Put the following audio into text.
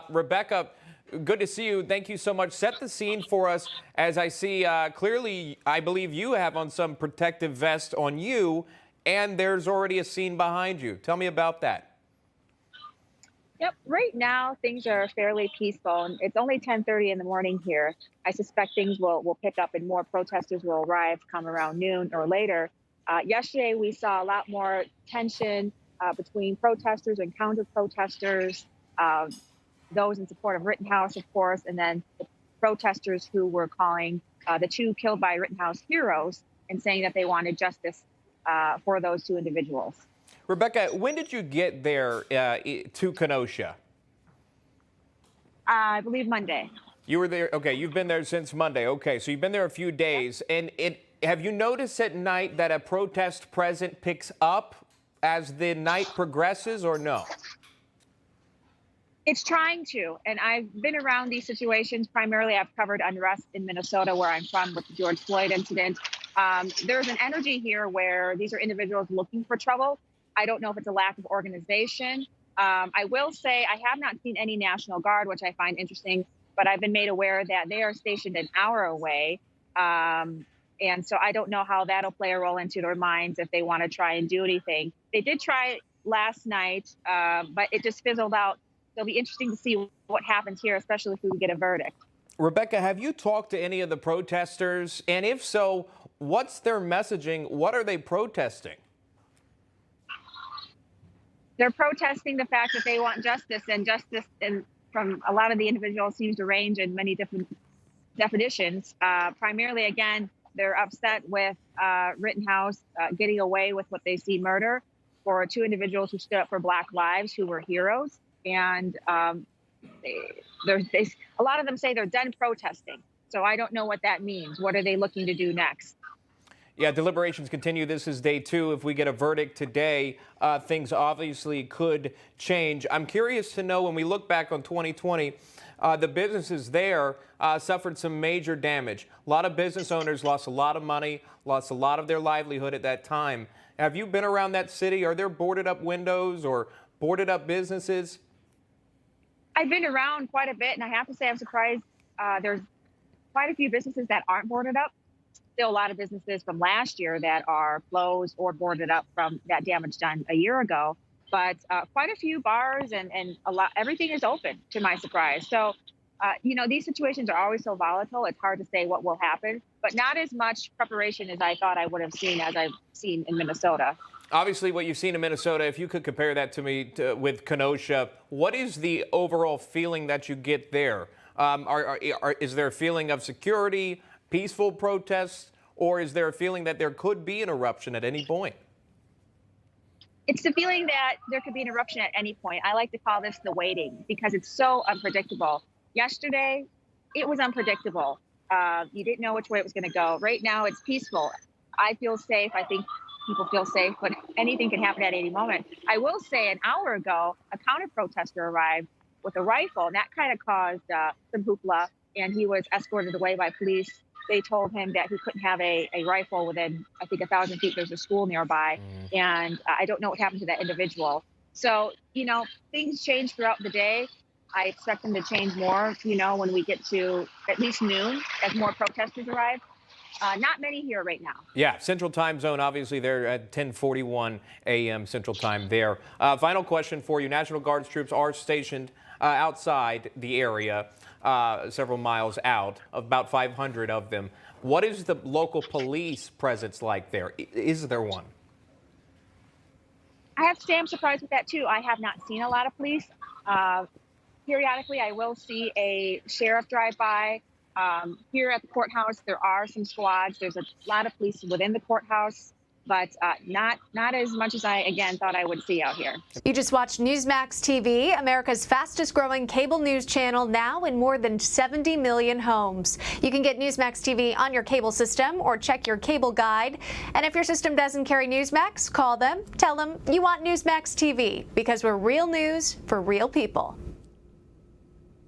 Rebecca, good to see you. Thank you so much. Set the scene for us. As I see, clearly, I believe you have on some protective vest on you, and there's already a scene behind you. Tell me about that. Yep. Right now, things are fairly peaceful, and it's only 10:30 in the morning here. I suspect things will pick up and more protesters will arrive come around noon or later. Yesterday, we saw a lot more tension between protesters and counter-protesters, those in support of Rittenhouse, of course, and then the protesters who were calling the two killed by Rittenhouse heroes and saying that they wanted justice for those two individuals. Rebecca, when did you get there to Kenosha? I believe Monday. You were there. Okay, you've been there since Monday. Okay, so you've been there a few days. And have you noticed at night that a protest presence picks up as the night progresses, or no? It's trying to. And I've been around these situations. Primarily, I've covered unrest in Minnesota, where I'm from, with the George Floyd incident. There's an energy here where these are individuals looking for trouble. I don't know if it's a lack of organization. I will say I have not seen any National Guard, which I find interesting, but I've been made aware that they are stationed an hour away. And so I don't know how that'll play a role into their minds if they want to try and do anything. They did try last night, but it just fizzled out. It'll be interesting to see what happens here, especially if we get a verdict. Rebecca, have you talked to any of the protesters? And if so, what's their messaging? What are they protesting? They're protesting the fact that they want justice, and justice, and from a lot of the individuals, seems to range in many different definitions. Primarily, again, they're upset with Rittenhouse getting away with what they see murder for two individuals who stood up for Black lives, who were heroes. And a lot of them say they're done protesting. So I don't know what that means. What are they looking to do next? Yeah, deliberations continue. This is day 2. If we get a verdict today, things obviously could change. I'm curious to know, when we look back on 2020, the businesses there suffered some major damage. A lot of business owners lost a lot of money, lost a lot of their livelihood at that time. Have you been around that city? Are there boarded up windows or boarded up businesses? I've been around quite a bit, and I have to say I'm surprised there's quite a few businesses that aren't boarded up. Still a lot of businesses from last year that are closed or boarded up from that damage done a year ago. But quite a few bars and everything is open, to my surprise. So, these situations are always so volatile. It's hard to say what will happen, but not as much preparation as I thought I would have seen as I've seen in Minnesota. Obviously, what you've seen in Minnesota, if you could compare that to me with Kenosha, what is the overall feeling that you get there? Is there a feeling of security, peaceful protests, or is there a feeling that there could be an eruption at any point? It's the feeling that there could be an eruption at any point. I like to call this the waiting, because it's so unpredictable. Yesterday, it was unpredictable. You didn't know which way it was going to go. Right now, it's peaceful. I feel safe. I think people feel safe, but anything can happen at any moment. I will say, an hour ago, a counter-protester arrived with a rifle, and that kind of caused some hoopla, and he was escorted away by police. They told him that he couldn't have a rifle within, I think, 1,000 feet. There's a school nearby, and I don't know what happened to that individual. So, things change throughout the day. I expect them to change more, when we get to at least noon, as more protesters arrive. Not many here right now. Yeah, Central Time Zone, obviously they're at 10:41 a.m. Central Time there. Final question for you. National Guard's troops are stationed outside the area, several miles out, about 500 of them. What is the local police presence like there? Is there one? I have to say I'm surprised with that, too. I have not seen a lot of police. Periodically, I will see a sheriff drive by. Here at the courthouse, there are some squads. There's a lot of police within the courthouse, but not as much as I, again, thought I would see out here. You just watched Newsmax TV, America's fastest growing cable news channel, now in more than 70 million homes. You can get Newsmax TV on your cable system or check your cable guide. And if your system doesn't carry Newsmax, call them, tell them you want Newsmax TV, because we're real news for real people.